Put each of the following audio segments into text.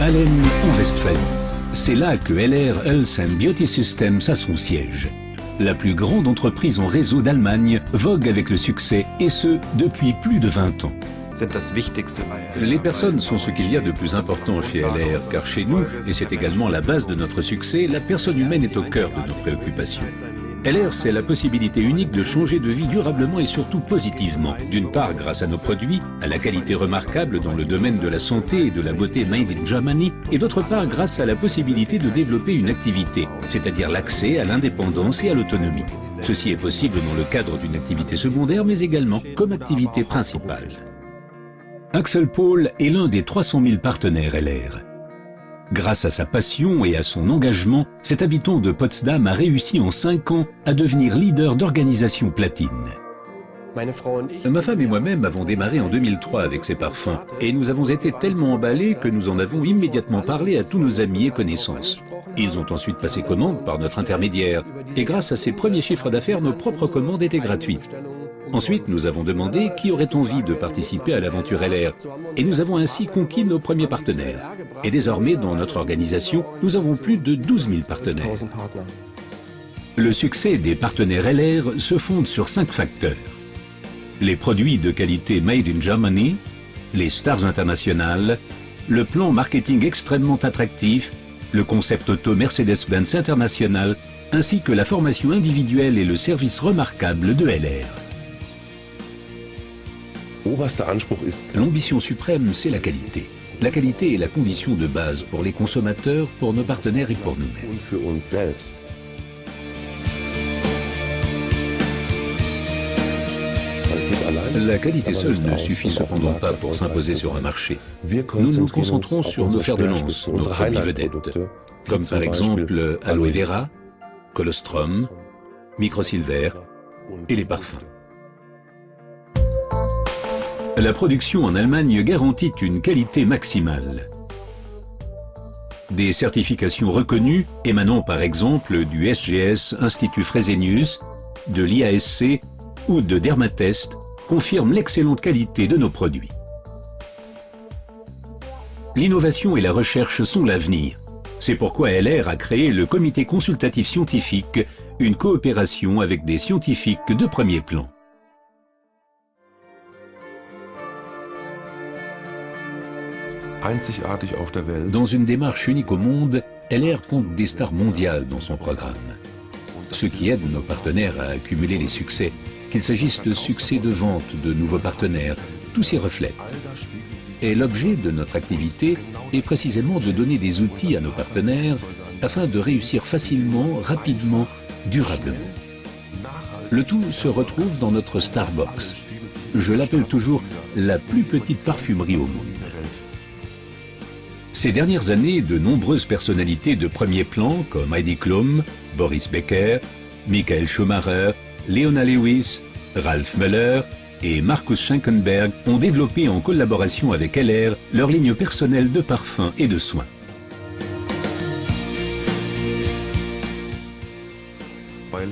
Allen en Westphalie. C'est là que LR Health and Beauty Systems a son siège. La plus grande entreprise en réseau d'Allemagne vogue avec le succès, et ce, depuis plus de 20 ans. Les personnes sont ce qu'il y a de plus important chez LR, car chez nous, et c'est également la base de notre succès, la personne humaine est au cœur de nos préoccupations. LR, c'est la possibilité unique de changer de vie durablement et surtout positivement. D'une part, grâce à nos produits, à la qualité remarquable dans le domaine de la santé et de la beauté made in Germany, et d'autre part, grâce à la possibilité de développer une activité, c'est-à-dire l'accès à l'indépendance et à l'autonomie. Ceci est possible dans le cadre d'une activité secondaire, mais également comme activité principale. Axel Paul est l'un des 300 000 partenaires LR. Grâce à sa passion et à son engagement, cet habitant de Potsdam a réussi en 5 ans à devenir leader d'organisation platine. Ma femme et moi-même avons démarré en 2003 avec ces parfums et nous avons été tellement emballés que nous en avons immédiatement parlé à tous nos amis et connaissances. Ils ont ensuite passé commande par notre intermédiaire et grâce à ces premiers chiffres d'affaires, nos propres commandes étaient gratuites. Ensuite, nous avons demandé qui aurait envie de participer à l'aventure LR et nous avons ainsi conquis nos premiers partenaires. Et désormais, dans notre organisation, nous avons plus de 12 000 partenaires. Le succès des partenaires LR se fonde sur 5 facteurs. Les produits de qualité made in Germany, les stars internationales, le plan marketing extrêmement attractif, le concept auto Mercedes-Benz International, ainsi que la formation individuelle et le service remarquable de LR. L'ambition suprême, c'est la qualité. La qualité est la condition de base pour les consommateurs, pour nos partenaires et pour nous-mêmes. La qualité seule ne suffit cependant pas pour s'imposer sur un marché. Nous nous concentrons sur nos fers de lance, nos produits vedettes, comme par exemple Aloe Vera, Colostrum, Microsilver et les parfums. La production en Allemagne garantit une qualité maximale. Des certifications reconnues émanant par exemple du SGS Institut Fresenius, de l'IASC ou de Dermatest confirment l'excellente qualité de nos produits. L'innovation et la recherche sont l'avenir. C'est pourquoi LR a créé le Comité consultatif scientifique, une coopération avec des scientifiques de premier plan. Dans une démarche unique au monde, LR compte des stars mondiales dans son programme. Ce qui aide nos partenaires à accumuler les succès, qu'il s'agisse de succès de vente, de nouveaux partenaires, tout s'y reflète. Et l'objet de notre activité est précisément de donner des outils à nos partenaires afin de réussir facilement, rapidement, durablement. Le tout se retrouve dans notre Starbox. Je l'appelle toujours la plus petite parfumerie au monde. Ces dernières années, de nombreuses personnalités de premier plan comme Heidi Klum, Boris Becker, Michael Schumacher, Leona Lewis, Ralph Müller et Markus Schenkenberg ont développé en collaboration avec LR leur ligne personnelle de parfums et de soins.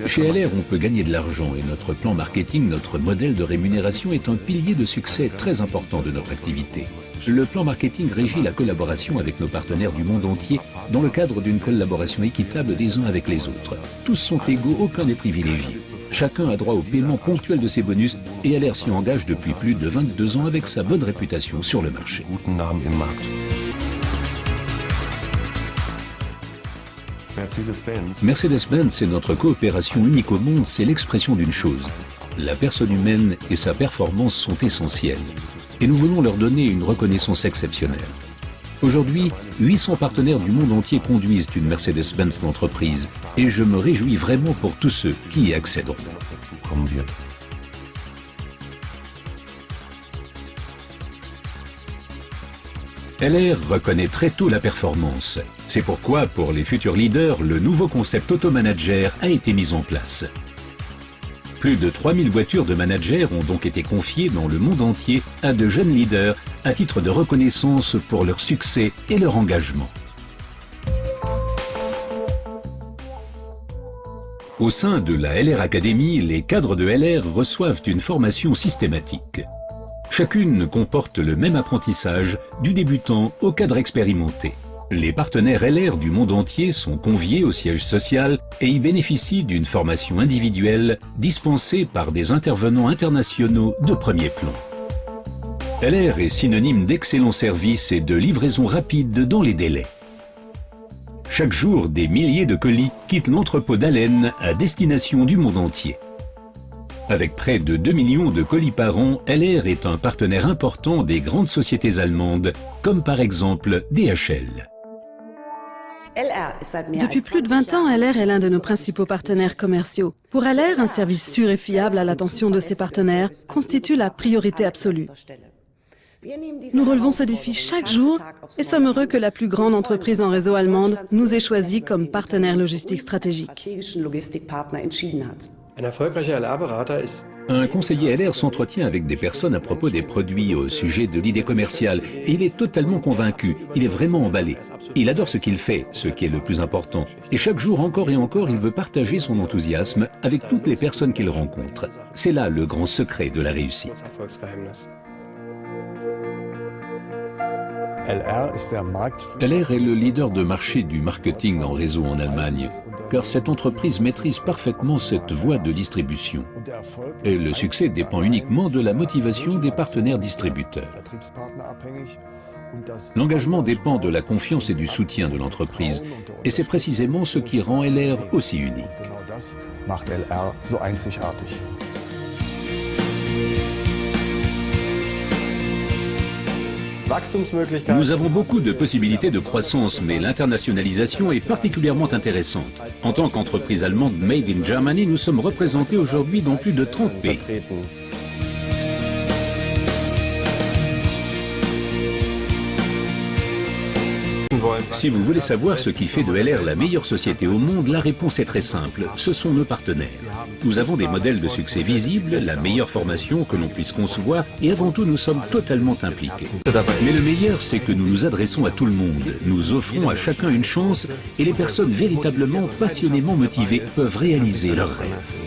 Chez LR, on peut gagner de l'argent et notre plan marketing, notre modèle de rémunération est un pilier de succès très important de notre activité. Le plan marketing régit la collaboration avec nos partenaires du monde entier dans le cadre d'une collaboration équitable des uns avec les autres. Tous sont égaux, aucun n'est privilégié. Chacun a droit au paiement ponctuel de ses bonus et LR s'y engage depuis plus de 22 ans avec sa bonne réputation sur le marché. Mercedes-Benz et notre coopération unique au monde, c'est l'expression d'une chose. La personne humaine et sa performance sont essentielles. Et nous voulons leur donner une reconnaissance exceptionnelle. Aujourd'hui, 800 partenaires du monde entier conduisent une Mercedes-Benz d'entreprise et je me réjouis vraiment pour tous ceux qui y accéderont. LR reconnaît très tôt la performance. C'est pourquoi, pour les futurs leaders, le nouveau concept Automanager a été mis en place. Plus de 3000 voitures de managers ont donc été confiées dans le monde entier à de jeunes leaders à titre de reconnaissance pour leur succès et leur engagement. Au sein de la LR Academy, les cadres de LR reçoivent une formation systématique. Chacune comporte le même apprentissage, du débutant au cadre expérimenté. Les partenaires LR du monde entier sont conviés au siège social et y bénéficient d'une formation individuelle dispensée par des intervenants internationaux de premier plan. LR est synonyme d'excellent service et de livraison rapide dans les délais. Chaque jour, des milliers de colis quittent l'entrepôt d'Allen à destination du monde entier. Avec près de 2 millions de colis par an, LR est un partenaire important des grandes sociétés allemandes, comme par exemple DHL. Depuis plus de 20 ans, LR est l'un de nos principaux partenaires commerciaux. Pour LR, un service sûr et fiable à l'attention de ses partenaires constitue la priorité absolue. Nous relevons ce défi chaque jour et sommes heureux que la plus grande entreprise en réseau allemande nous ait choisis comme partenaire logistique stratégique. Un conseiller LR s'entretient avec des personnes à propos des produits au sujet de l'idée commerciale et il est totalement convaincu, il est vraiment emballé. Il adore ce qu'il fait, ce qui est le plus important. Et chaque jour, encore et encore, il veut partager son enthousiasme avec toutes les personnes qu'il rencontre. C'est là le grand secret de la réussite. LR est le leader de marché du marketing en réseau en Allemagne, car cette entreprise maîtrise parfaitement cette voie de distribution. Et le succès dépend uniquement de la motivation des partenaires distributeurs. L'engagement dépend de la confiance et du soutien de l'entreprise, et c'est précisément ce qui rend LR aussi unique. Nous avons beaucoup de possibilités de croissance, mais l'internationalisation est particulièrement intéressante. En tant qu'entreprise allemande Made in Germany, nous sommes représentés aujourd'hui dans plus de 30 pays. Si vous voulez savoir ce qui fait de LR la meilleure société au monde, la réponse est très simple, ce sont nos partenaires. Nous avons des modèles de succès visibles, la meilleure formation que l'on puisse concevoir et avant tout nous sommes totalement impliqués. Mais le meilleur, c'est que nous nous adressons à tout le monde, nous offrons à chacun une chance et les personnes véritablement passionnément motivées peuvent réaliser leurs rêves.